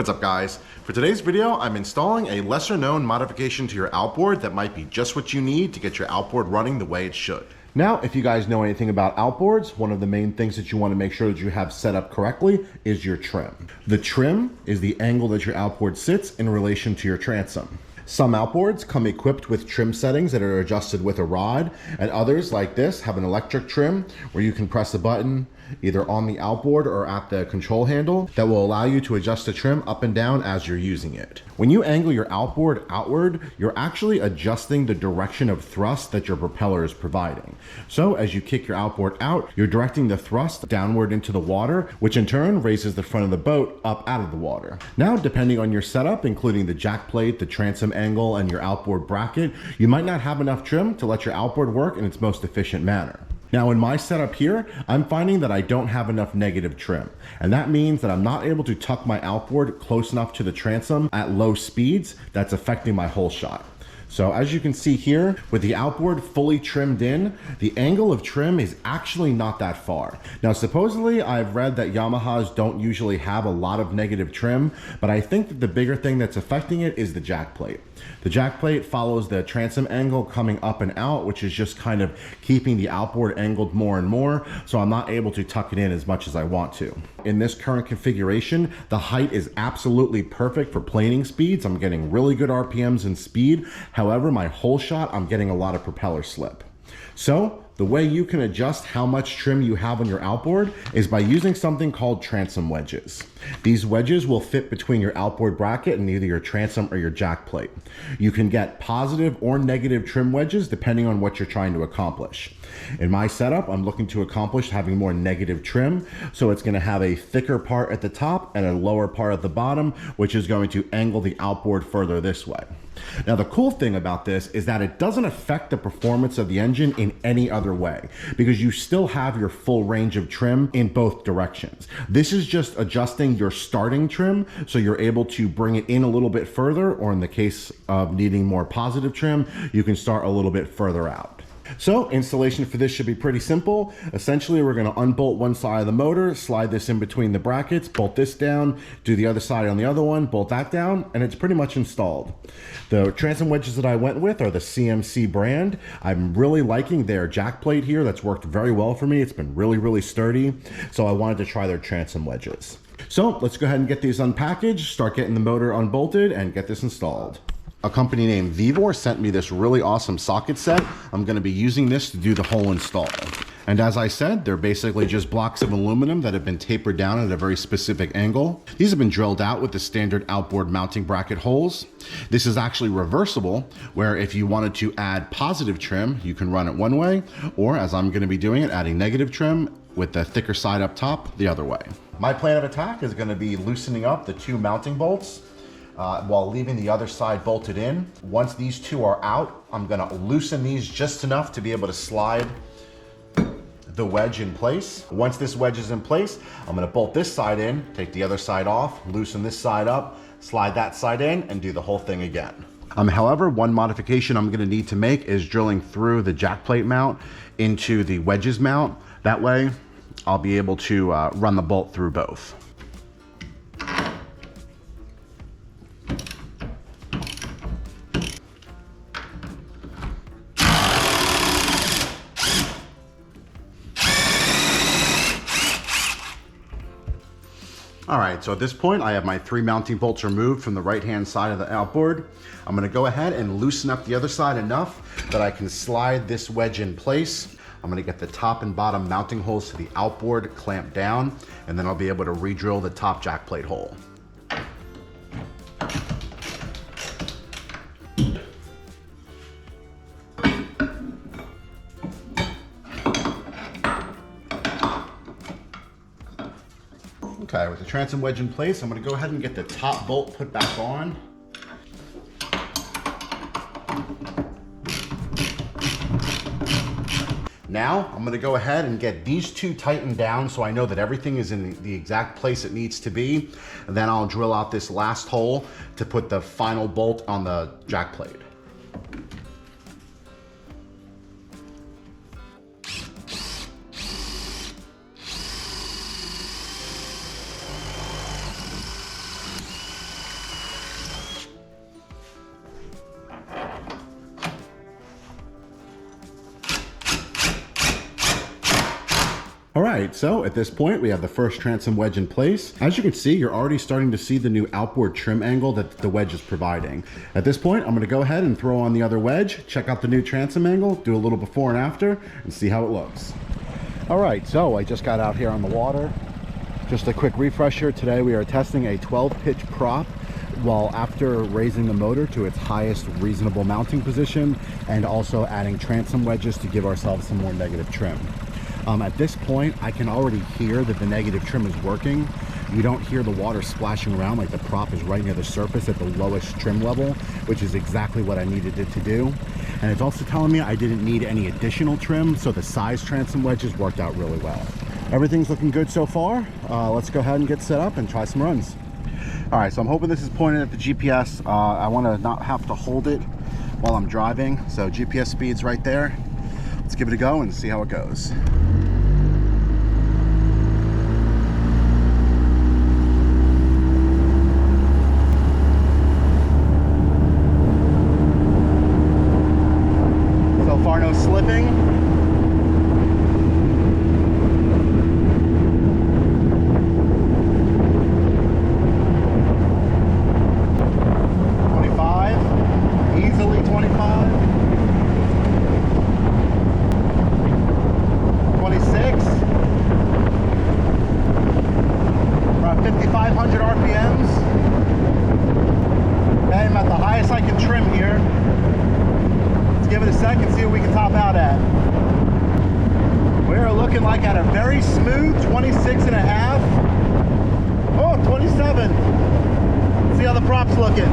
What's up guys? For today's video, I'm installing a lesser known modification to your outboard that might be just what you need to get your outboard running the way it should. Now, if you guys know anything about outboards, one of the main things that you want to make sure that you have set up correctly is your trim. The trim is the angle that your outboard sits in relation to your transom. Some outboards come equipped with trim settings that are adjusted with a rod, and others, like this, have an electric trim where you can press a button either on the outboard or at the control handle that will allow you to adjust the trim up and down as you're using it. When you angle your outboard outward, you're actually adjusting the direction of thrust that your propeller is providing. So as you kick your outboard out, you're directing the thrust downward into the water, which in turn raises the front of the boat up out of the water. Now, depending on your setup, including the jack plate, the transom angle, and your outboard bracket, you might not have enough trim to let your outboard work in its most efficient manner. Now in my setup here, I'm finding that I don't have enough negative trim, and that means that I'm not able to tuck my outboard close enough to the transom at low speeds that's affecting my hole shot. So as you can see here, with the outboard fully trimmed in, the angle of trim is actually not that far. Now supposedly I've read that Yamahas don't usually have a lot of negative trim, but I think that the bigger thing that's affecting it is the jack plate. The jack plate follows the transom angle coming up and out, which is just kind of keeping the outboard angled more and more, so I'm not able to tuck it in as much as I want to. In this current configuration, the height is absolutely perfect for planing speeds. I'm getting really good RPMs and speed. However, my hole shot, I'm getting a lot of propeller slip. So the way you can adjust how much trim you have on your outboard is by using something called transom wedges. These wedges will fit between your outboard bracket and either your transom or your jack plate. You can get positive or negative trim wedges depending on what you're trying to accomplish. In my setup, I'm looking to accomplish having more negative trim, so it's going to have a thicker part at the top and a lower part at the bottom, which is going to angle the outboard further this way. Now the cool thing about this is that it doesn't affect the performance of the engine in any other way, because you still have your full range of trim in both directions. This is just adjusting your starting trim so you're able to bring it in a little bit further, or in the case of needing more positive trim, you can start a little bit further out. So installation for this should be pretty simple. Essentially, we're going to unbolt one side of the motor, slide this in between the brackets, bolt this down, do the other side on the other one, bolt that down, and it's pretty much installed. The transom wedges that I went with are the CMC brand. I'm really liking their jack plate here. That's worked very well for me. It's been really sturdy. So I wanted to try their transom wedges. So let's go ahead and get these unpackaged, start getting the motor unbolted, and get this installed. A company named Vivor sent me this really awesome socket set. I'm going to be using this to do the whole install. And as I said, they're basically just blocks of aluminum that have been tapered down at a very specific angle. These have been drilled out with the standard outboard mounting bracket holes. This is actually reversible, where if you wanted to add positive trim, you can run it one way, or as I'm going to be doing it, adding negative trim with the thicker side up top the other way. My plan of attack is going to be loosening up the two mounting bolts while leaving the other side bolted in. Once these two are out, I'm gonna loosen these just enough to be able to slide the wedge in place. Once this wedge is in place, I'm gonna bolt this side in, take the other side off, loosen this side up, slide that side in, and do the whole thing again. However, one modification I'm gonna need to make is drilling through the jack plate mount into the wedges mount. That way, I'll be able to run the bolt through both. All right, so at this point, I have my three mounting bolts removed from the right-hand side of the outboard. I'm gonna go ahead and loosen up the other side enough that I can slide this wedge in place. I'm gonna get the top and bottom mounting holes to the outboard clamped down, and then I'll be able to re-drill the top jack plate hole. Okay, with the transom wedge in place, I'm going to go ahead and get the top bolt put back on. Now, I'm going to go ahead and get these two tightened down so I know that everything is in the exact place it needs to be. And then I'll drill out this last hole to put the final bolt on the jack plate. right, so at this point, we have the first transom wedge in place. As you can see, you're already starting to see the new outboard trim angle that the wedge is providing. At this point, I'm gonna go ahead and throw on the other wedge, check out the new transom angle, do a little before and after, and see how it looks. All right, so I just got out here on the water. Just a quick refresher, today we are testing a 12-pitch prop while after raising the motor to its highest reasonable mounting position and also adding transom wedges to give ourselves some more negative trim. At this point, I can already hear that the negative trim is working. You don't hear the water splashing around like the prop is right near the surface at the lowest trim level, which is exactly what I needed it to do. And it's also telling me I didn't need any additional trim, so the size transom wedges worked out really well. Everything's looking good so far. Let's go ahead and get set up and try some runs. All right, so I'm hoping this is pointed at the GPS. I want to not have to hold it while I'm driving, so GPS speed's right there. Let's give it a go and see how it goes. So far, no slipping. Like at a very smooth 26 and a half. Oh, 27. Let's see how the prop's looking.